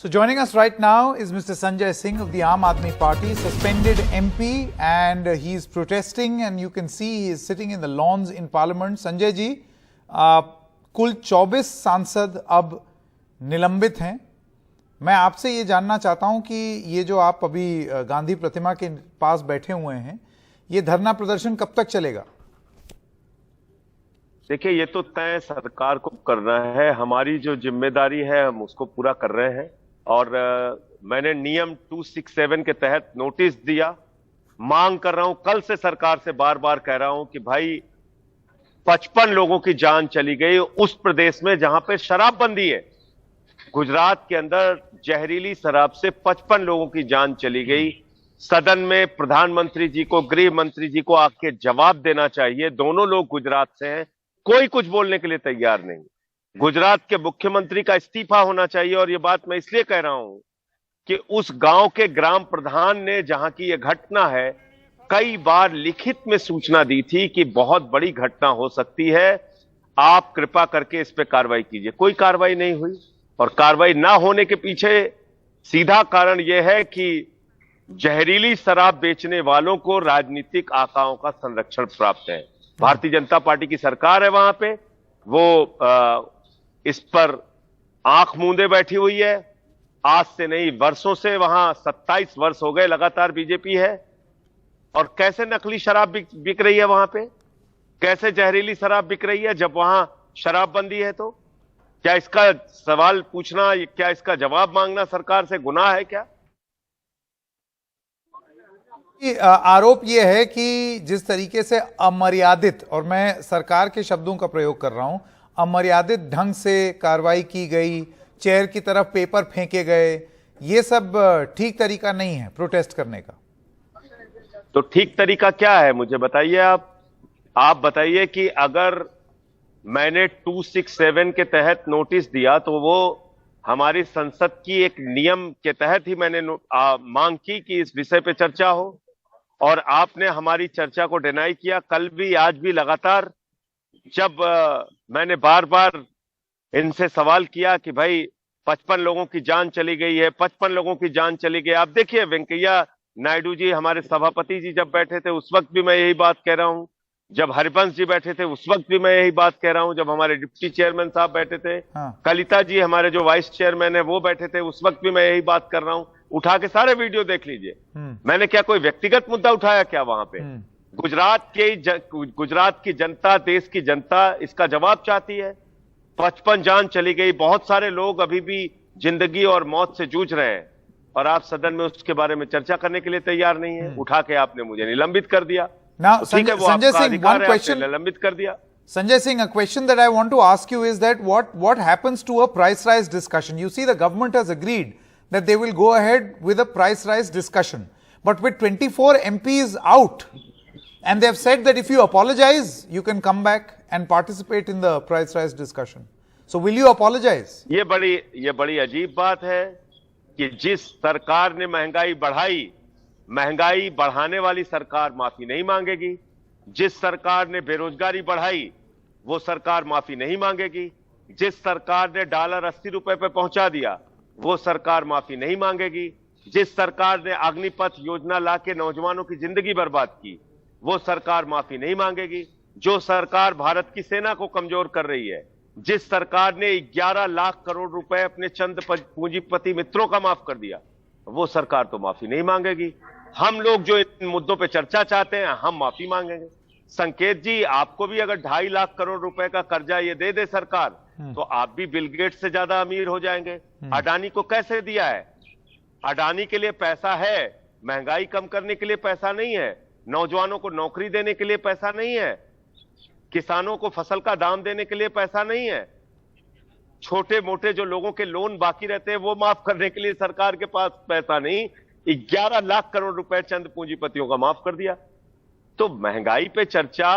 So joining us right now is Mr. Sanjay Singh of the Aam Aadmi Party, suspended MP, and he's protesting, and you can see he is sitting in the lawns in Parliament. Sanjay जी, कुल 24 सांसद अब निलंबित हैं। मैं आपसे ये जानना चाहता हूं कि ये जो आप अभी गांधी प्रतिमा के पास बैठे हुए हैं, ये धरना प्रदर्शन कब तक चलेगा? देखिए, ये तो तय सरकार को करना है। हमारी जो जिम्मेदारी है हम उसको पूरा कर रहे हैं और मैंने नियम 267 के तहत नोटिस दिया। मांग कर रहा हूं, कल से सरकार से बार बार कह रहा हूं कि भाई 55 लोगों की जान चली गई उस प्रदेश में जहां पे शराबबंदी है। गुजरात के अंदर जहरीली शराब से 55 लोगों की जान चली गई। सदन में प्रधानमंत्री जी को, गृह मंत्री जी को आके जवाब देना चाहिए। दोनों लोग गुजरात से हैं, कोई कुछ बोलने के लिए तैयार नहीं। गुजरात के मुख्यमंत्री का इस्तीफा होना चाहिए। और ये बात मैं इसलिए कह रहा हूं कि उस गांव के ग्राम प्रधान ने, जहां की यह घटना है, कई बार लिखित में सूचना दी थी कि बहुत बड़ी घटना हो सकती है, आप कृपा करके इस पे कार्रवाई कीजिए। कोई कार्रवाई नहीं हुई और कार्रवाई ना होने के पीछे सीधा कारण यह है कि जहरीली शराब बेचने वालों को राजनीतिक आकाओं का संरक्षण प्राप्त है। भारतीय जनता पार्टी की सरकार है वहां पे, वो इस पर आंख मूंदे बैठी हुई है। आज से नहीं, वर्षों से वहां 27 वर्ष हो गए लगातार बीजेपी है। और कैसे नकली शराब बिक रही है वहां पे, कैसे जहरीली शराब बिक रही है जब वहां शराबबंदी है? तो क्या इसका सवाल पूछना, क्या इसका जवाब मांगना सरकार से गुनाह है क्या? आरोप यह है कि जिस तरीके से अमर्यादित, और मैं सरकार के शब्दों का प्रयोग कर रहा हूं, अमर्यादित ढंग से कार्रवाई की गई, चेयर की तरफ पेपर फेंके गए, ये सब ठीक तरीका नहीं है प्रोटेस्ट करने का। तो ठीक तरीका क्या है मुझे बताइए। आप बताइए कि अगर मैंने 267 के तहत नोटिस दिया तो वो हमारी संसद की एक नियम के तहत ही मैंने मांग की कि इस विषय पे चर्चा हो, और आपने हमारी चर्चा को डिनाई किया। कल भी, आज भी लगातार जब मैंने बार बार इनसे सवाल किया कि भाई 55 लोगों की जान चली गई है, 55 लोगों की जान चली गई। आप देखिए, वेंकैया नायडू जी, हमारे सभापति जी जब बैठे थे उस वक्त भी मैं यही बात कह रहा हूं, जब हरिवंश जी बैठे थे उस वक्त भी मैं यही बात कह रहा हूं, जब हमारे डिप्टी चेयरमैन साहब बैठे थे, कलिता जी हमारे जो वाइस चेयरमैन है वो बैठे थे, उस वक्त भी मैं यही बात कर रहा हूं। उठा के सारे वीडियो देख लीजिए। मैंने क्या कोई व्यक्तिगत मुद्दा उठाया क्या वहां पे? गुजरात की जनता, देश की जनता इसका जवाब चाहती है। 55 जान चली गई, बहुत सारे लोग अभी भी जिंदगी और मौत से जूझ रहे हैं, और आप सदन में उसके बारे में चर्चा करने के लिए तैयार नहीं है। उठा के आपने मुझे निलंबित कर दिया। Sanjay Singh, one question. निलंबित कर दिया। Sanjay Singh, a question that I want to ask you is that what happens to a price rise discussion? You see, the government has agreed that they will go ahead with a price rise discussion, but with 24 MPs out, and they have said that if you apologize, you can come back and participate in the price rise discussion. So, will you apologize? ये बड़ी अजीब बात है कि जिस सरकार ने महंगाई बढ़ाई, महंगाई बढ़ाने वाली सरकार माफी नहीं मांगेगी। जिस सरकार ने बेरोजगारी बढ़ाई, वो सरकार माफी नहीं मांगेगी। जिस सरकार ने डॉलर 80 रुपए पे पहुंचा दिया, वो सरकार माफी नहीं मांगेगी। जिस सरकार ने अग्निपथ योजना लाके नौजवानों की जिंदगी बर्बाद की, वो सरकार माफी नहीं मांगेगी। जो सरकार भारत की सेना को कमजोर कर रही है, जिस सरकार ने 11 लाख करोड़ रुपए अपने चंद पूंजीपति मित्रों का माफ कर दिया, वो सरकार तो माफी नहीं मांगेगी। हम लोग जो इन मुद्दों पे चर्चा चाहते हैं, हम माफी मांगेंगे। संकेत जी, आपको भी अगर 2.5 लाख करोड़ रुपए का कर्जा ये दे दे सरकार, तो आप भी बिल गेट्स से ज्यादा अमीर हो जाएंगे। अडानी को कैसे दिया है? अडानी के लिए पैसा है, महंगाई कम करने के लिए पैसा नहीं है, नौजवानों को नौकरी देने के लिए पैसा नहीं है, किसानों को फसल का दाम देने के लिए पैसा नहीं है, छोटे मोटे जो लोगों के लोन बाकी रहते हैं वो माफ करने के लिए सरकार के पास पैसा नहीं। 11 लाख करोड़ रुपए चंद पूंजीपतियों का माफ कर दिया। तो महंगाई पे चर्चा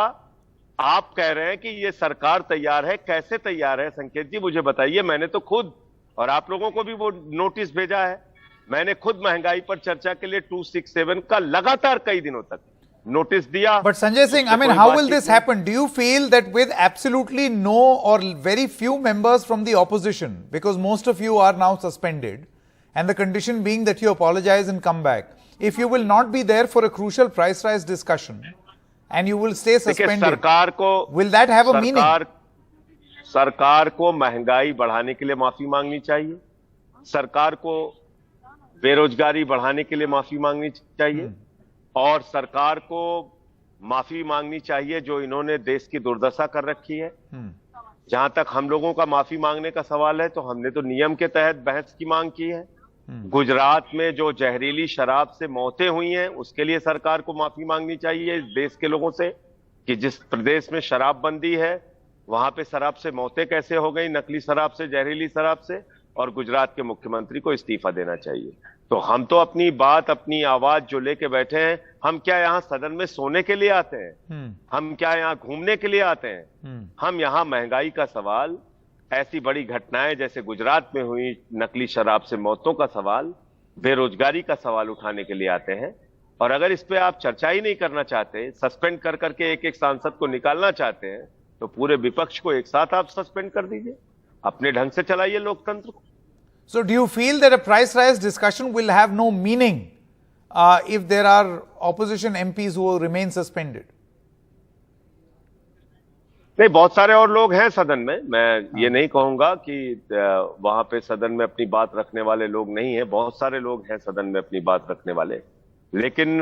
आप कह रहे हैं कि ये सरकार तैयार है, कैसे तैयार है संकेत जी मुझे बताइए। मैंने तो खुद, और आप लोगों को भी वो नोटिस भेजा है, मैंने खुद महंगाई पर चर्चा के लिए 267 का लगातार कई दिनों तक नोटिस दिया। But Sanjay Singh, I mean, how will this happen? Do you feel that with absolutely no or very few members from the opposition, because most of you are now suspended, and the condition being that you apologize and come back. If you will not be there for a crucial price rise discussion and you will stay suspended, सरकार को will that have a meaning? सरकार को महंगाई बढ़ाने के लिए माफी मांगनी चाहिए, सरकार को बेरोजगारी बढ़ाने के लिए माफी मांगनी चाहिए, और सरकार को माफी मांगनी चाहिए जो इन्होंने देश की दुर्दशा कर रखी है। जहां तक हम लोगों का माफी मांगने का सवाल है, तो हमने तो नियम के तहत बहस की मांग की है। गुजरात में जो जहरीली शराब से मौतें हुई हैं, उसके लिए सरकार को माफी मांगनी चाहिए इस देश के लोगों से, कि जिस प्रदेश में शराबबंदी है वहां पे शराब से मौतें कैसे हो गई, नकली शराब से, जहरीली शराब से, और गुजरात के मुख्यमंत्री को इस्तीफा देना चाहिए। तो हम तो अपनी बात, अपनी आवाज जो लेके बैठे हैं, हम क्या यहाँ सदन में सोने के लिए आते हैं? हम क्या यहाँ घूमने के लिए आते हैं? हम यहाँ महंगाई का सवाल, ऐसी बड़ी घटनाएं जैसे गुजरात में हुई नकली शराब से मौतों का सवाल, बेरोजगारी का सवाल उठाने के लिए आते हैं। और अगर इस पे आप चर्चा ही नहीं करना चाहते, सस्पेंड कर करके एक एक सांसद को निकालना चाहते हैं, तो पूरे विपक्ष को एक साथ आप सस्पेंड कर दीजिए, अपने ढंग से चलाइए लोकतंत्र को। So do you feel that a price rise discussion will have no meaning if there are opposition MPs who will remain suspended? नहीं, बहुत सारे और लोग हैं सदन में, मैं ये नहीं कहूंगा कि वहां पे सदन में अपनी बात रखने वाले लोग नहीं हैं, बहुत सारे लोग हैं सदन में अपनी बात रखने वाले, लेकिन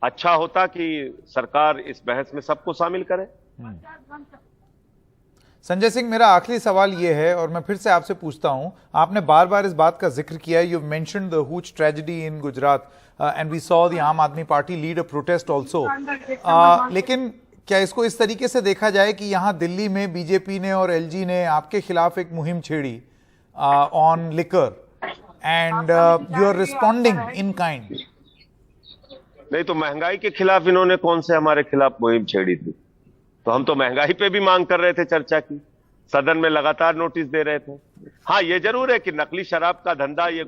अच्छा होता कि सरकार इस बहस में सबको शामिल करे। संजय सिंह, मेरा आखिरी सवाल ये है और मैं फिर से आपसे पूछता हूं, आपने बार बार इस बात का जिक्र किया है, you mentioned the hooch tragedy in Gujarat and we saw the Aam Aadmi Party lead a protest also, लेकिन क्या इसको इस तरीके से देखा जाए कि यहां दिल्ली में बीजेपी ने और एलजी ने आपके खिलाफ एक मुहिम छेड़ी on liquor and you are responding in kind? नहीं, तो महंगाई के खिलाफ इन्होंने कौन से हमारे खिलाफ मुहिम छेड़ी थी? तो हम तो महंगाई पे भी मांग कर रहे थे चर्चा की, सदन में लगातार नोटिस दे रहे थे। हाँ, ये जरूर है कि नकली शराब का धंधा ये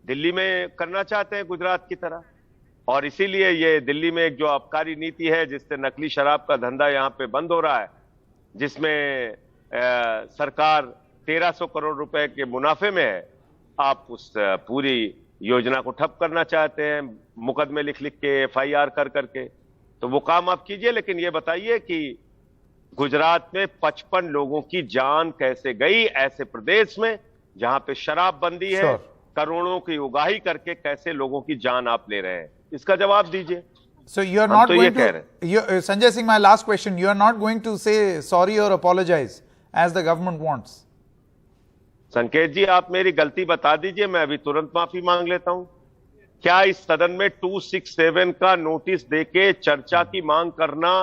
दिल्ली में करना चाहते हैं गुजरात की तरह, और इसीलिए ये दिल्ली में एक जो आबकारी नीति है जिससे नकली शराब का धंधा यहाँ पे बंद हो रहा है, जिसमें सरकार 1300 करोड़ रुपए के मुनाफे में है, आप उस पूरी योजना को ठप करना चाहते हैं, मुकदमे लिख लिख के, FIR कर करके। तो वो काम आप कीजिए, लेकिन ये बताइए कि गुजरात में 55 लोगों की जान कैसे गई, ऐसे प्रदेश में जहां पे शराबबंदी है, करोड़ों की उगाही करके कैसे लोगों की जान आप ले रहे हैं, इसका जवाब दीजिए। So you are not going to, Sanjay Singh, my last question, you are not going to say sorry or apologize as the government wants? संकेत जी, आप मेरी गलती बता दीजिए, मैं अभी तुरंत माफी मांग लेता हूं। क्या इस सदन में 267 का नोटिस देके चर्चा की मांग करना,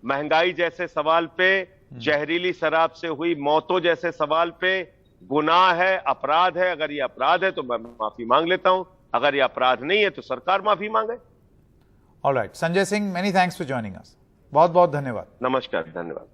महंगाई जैसे सवाल पे, जहरीली शराब से हुई मौतों जैसे सवाल पे गुनाह है, अपराध है? अगर ये अपराध है तो मैं माफी मांग लेता हूं, अगर ये अपराध नहीं है तो सरकार माफी मांगे। Alright, Sanjay Singh, many thanks for joining us. बहुत बहुत धन्यवाद। नमस्कार, धन्यवाद।